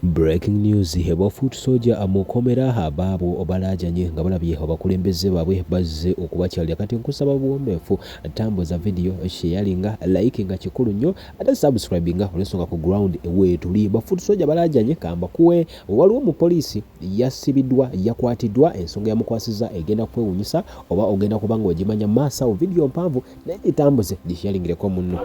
Breaking news heba Footsoldier Mukomera ababo obalajanye nga balabye abakulembeze baabwe bazze okubakyalira kati nkusaba buwombeefu tambuza video sharinga likinga kikulu nnyo ate subscribinga olwensonga ku ground weetuli ba Footsoldier balajanye kamba kuwe waliwo mu poliisi yasibiddwa yakwatiddwa ensonga yamukwasiza egenda kwewunyisa oba ogenda kubanga ogimanya masa o video mpanvu naye tambuze disharingireko munno.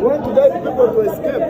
Want to guide people to escape.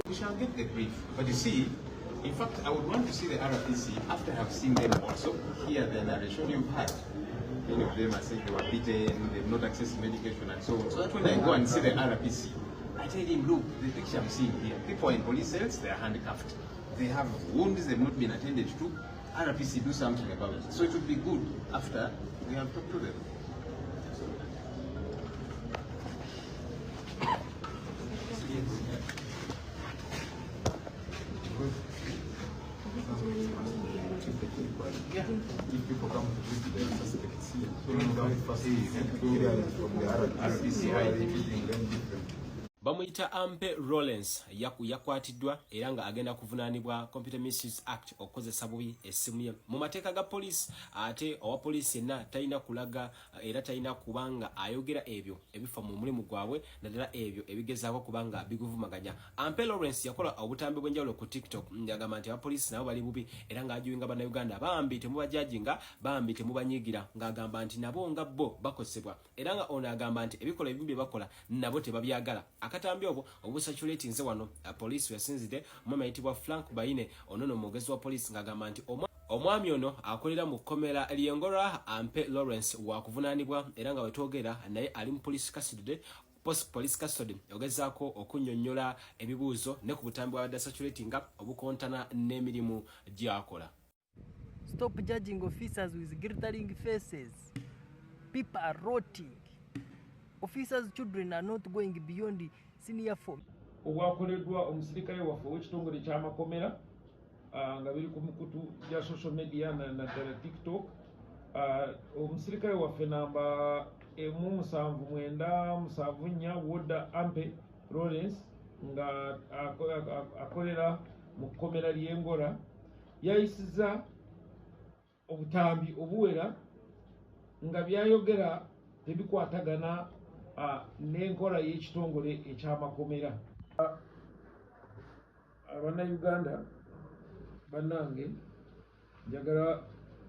We shall get the brief, but you see, in fact, I would want to see the RPC after I have seen them also hear the narration you've had. Many of them are saying they were beaten, they've not accessed medication and so on. So that when I go and see the RPC, I tell him, look, the picture I'm seeing here, people are in police cells, they are handcuffed. They have wounds, they've not been attended to. RPC do something about it. So it would be good after we have talked to them. Yeah. If people come to visit the suspects here, so from the RPC hide everything different. Bamuyita Ampe Rollins yakwatiddwa era nga agenda kuvunaanibwa Computer Misuse Act okukozesa bubi essimu ye mu mateeka ga poliisi ate owa poliisi yenna talina kulaga era talina kubanga ayogera ebyo ebifa mu mulimu gwabwe naddala ebyo ebigezaako kubanga biguvumaganya. Ampe Lawrence yakola obutambi bw'enjawulo ku TikTok ng'agamba nti abapoliisi nabo bali bubi era ng'ajuwinga bannayuganda bambi temubajajinga bambi temubanyiigira ng'agamba nti nabo nga bo bakosebwa era nga ono agamba nti ebikola ebibi bye bakola nabo tebabyagala. Akatambi obwo obusatulate nze wano poliisi yasinzidde omwami ayitibwa Frank Baine onono omwogezi wa poliisi ng'agamba nti omwami ono akolera mu kkomera ly'Engora Ampe Lawrence wakuvunaanibwa era nga wetwogera naye ali mu police custody ogezaako okunnyonnyola ebibuuzo ne ku butambi bw'abadde saturatinga obukontana n'emirimu gy'akola. Stop judging officers with glittering faces. People are rotting. Officers' children are not going beyond the senior form. Obwakoleddwa omusirikale waffe w'ekitongole kya Mukomera nga biri ku mukutu gya social media naddala TikTok. Omusirikale waffe namba 17974 Woda Ampe Lawrence nga akolera mu kkomera ly'Engora yayisiza obutambi obuwera nga byayogera tebikwatagana n'enkola y'ekitongole eky'amakomera. Abannayuganda bannange njagala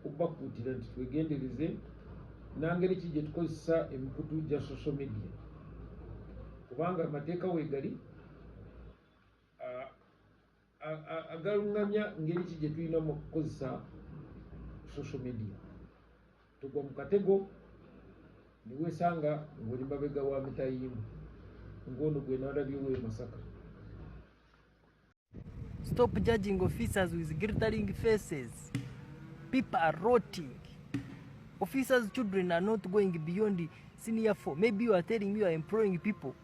okubakuutira nti twegendereze nangeri ki gye tukozesa emikutu gya social media kubanga amateeka weegali agalungamya ngeri ki gye tulina mu kukozesa social media. Tugwa mu katego ne weesanga ng'oli mabega wa mitayimbu ng'ono gwe n'alabyewo e Masaka. Stop judging officers with glittering faces. People are rotting. Officers' children are not going beyond senior 4. Maybe you are telling me you are employing people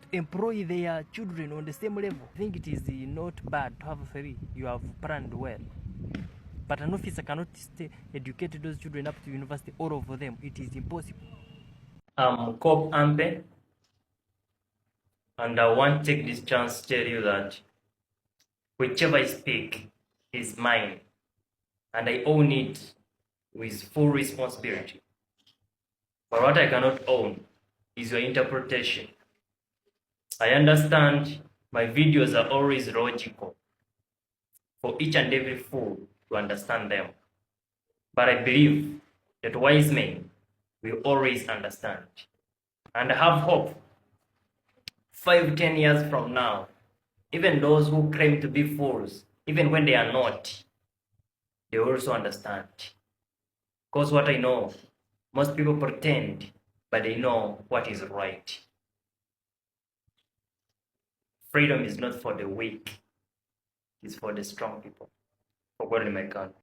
to employ their children on the same level. I think it is not bad to have a ferry. You have planned well. But an officer cannot educate those children up to university, all of them. It is impossible. I'm Cop Ampe, and I want to take this chance to tell you that whichever I speak is mine, and I own it with full responsibility. But what I cannot own is your interpretation. I understand my videos are always logical for each and every fool to understand them. But I believe that wise men will always understand. And I have hope 5-10 years from now, even those who claim to be fools, even when they are not, they also understand. Because what I know, most people pretend, but they know what is right. Freedom is not for the weak, it's for the strong people. For God in my country.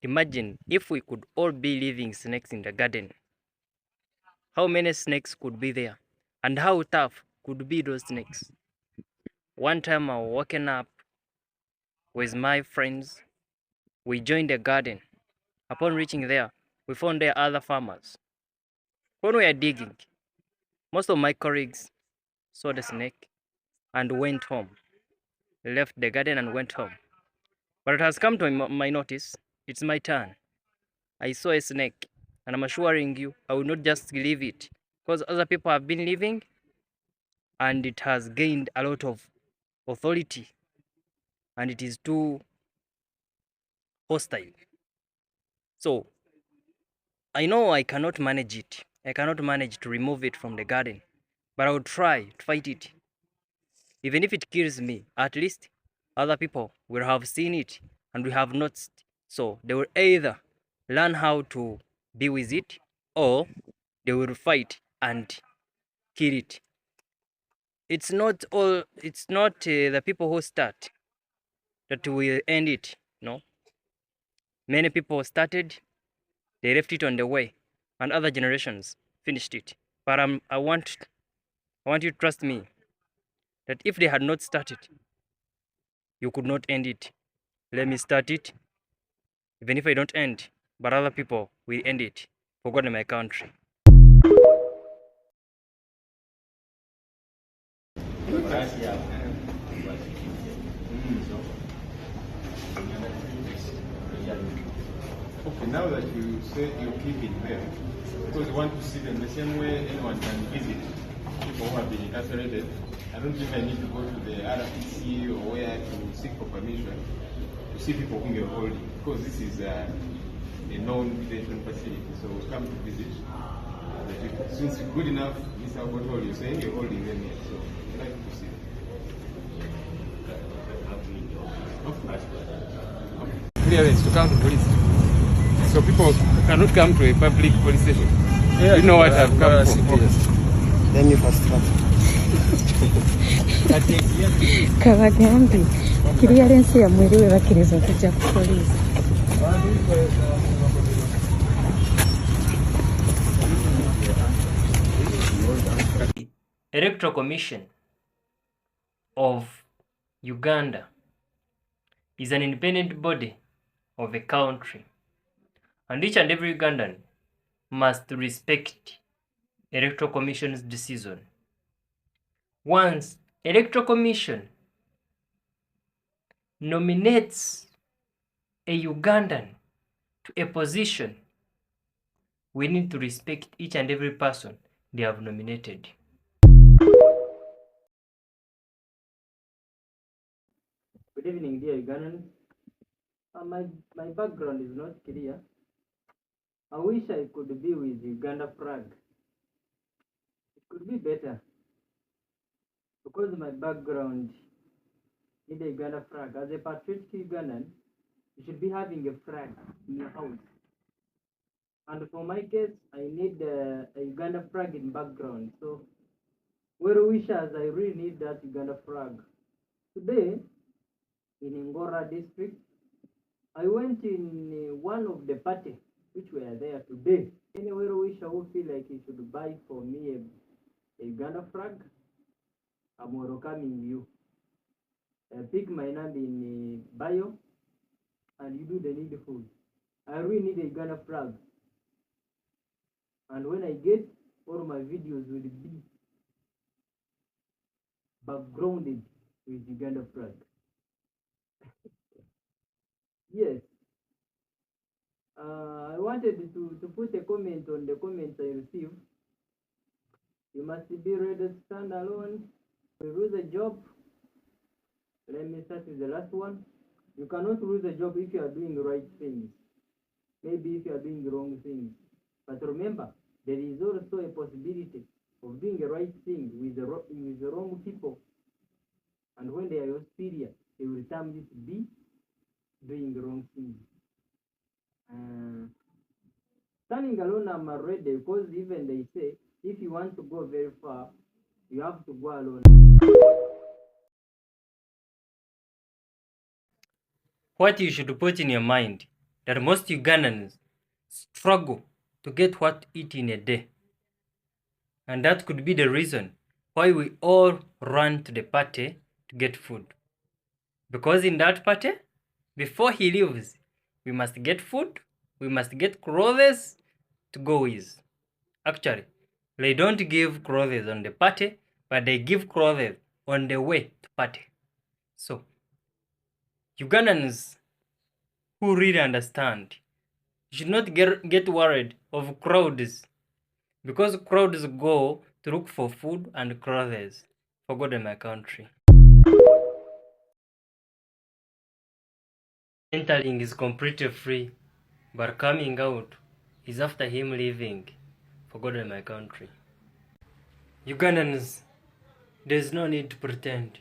Imagine if we could all be living snakes in the garden. How many snakes could be there? And how tough could be those snakes? One time I was waking up with my friends. We joined the garden. Upon reaching there, we found there other farmers. When we were digging, most of my colleagues saw the snake and went home. Left the garden and went home. But it has come to my notice. It's my turn. I saw a snake, and I'm assuring you, I will not just leave it, because other people have been living, and it has gained a lot of authority, and it is too hostile. So I know I cannot manage it. I cannot manage to remove it from the garden, but I will try to fight it. Even if it kills me, at least other people will have seen it and we have not. So they will either learn how to be with it, or they will fight and kill it. It's not the people who start that will end it. No, many people started, they left it on the way, and other generations finished it. But I want you to trust me that if they had not started, you could not end it. Let me start it, even if I don't end, but other people will end it for God and my country. Okay, now that you say you keep it there, because you want to see them the same way anyone can visit people who have been incarcerated. I don't think I need to go to the RPC or where to seek for permission to see people whom you're holding, because this is a known detention facility. So come to visit the people. Since you're good enough, Mr. Abotol, you're saying you're holding them here, so we'd like to see them. Clearance to come to police. So people cannot come to a public police station. Yeah, you know what I've come for. Let me fast track. Kabagambi clearance ya mwiri we bakiriza kujja ku police. Electoral Commission of Uganda is an independent body of a country, and each and every Ugandan must respect Electoral Commission's decision. Once Electoral Commission nominates a Ugandan to a position, we need to respect each and every person they have nominated. Good evening, dear Ugandans. My background is not clear. I wish I could be with Uganda flag. It could be better, because my background need a Uganda flag. As a patriotic Ugandan, you should be having a flag in your house. And for my case, I need a Uganda flag in background. So, well wishers, I really need that Uganda flag. Today, in Ngora district, I went in one of the party which were there today. Any well wisher who feel like he should buy for me a Uganda flag, I'm welcoming you. Pick my number in bio and you do the needful. I really need a Uganda flag. And when I get, all my videos will be backgrounded with Uganda flag. Yes. I wanted to put a comment on the comments I received. You must be ready to stand alone. You lose a job. Let me start with the last one. You cannot lose a job if you are doing the right things. Maybe if you are doing the wrong things. But remember, there is also a possibility of doing the right thing with the wrong people. And when they are your superior, they will tell you to be doing the wrong thing. Standing alone, I'm ready because even they say if you want to go very far, you have to go alone. What you should put in your mind that most Ugandans struggle to get what to eat in a day. And that could be the reason why we all run to the party to get food. Because in that party, before he leaves, we must get food, we must get clothes to go with. Actually, they don't give clothes on the party, but they give clothes on the way to party. So, Ugandans who really understand, you should not get worried of crowds, because crowds go to look for food and clothes for God and my country. Entering is completely free, but coming out is after him leaving for God and my country. Ugandans, there's no need to pretend.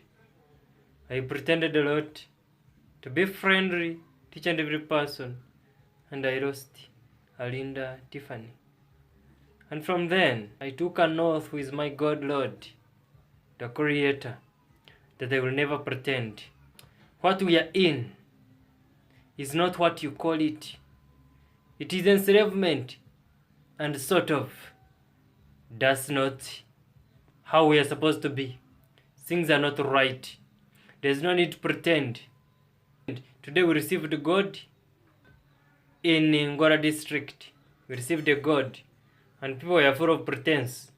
I pretended a lot to be friendly to each and every person, and I lost Alinda Tiffany. And from then, I took an oath with my God Lord, the Creator, that I will never pretend. What we are in is not what you call it. It is enslavement, and sort of. That's not how we are supposed to be. Things are not right. There's no need to pretend. Today we received God in Ngora district. We received a God, and people were full of pretense.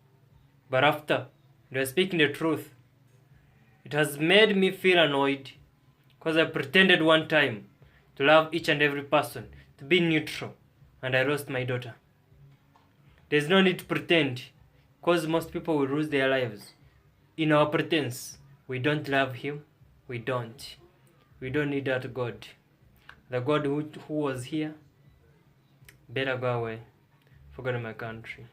But after they were speaking the truth, it has made me feel annoyed, because I pretended one time to love each and every person, to be neutral, and I lost my daughter. There's no need to pretend, because most people will lose their lives. In our pretense, we don't love him. We don't. We don't need that God. The God who was here better go away. Forget my country.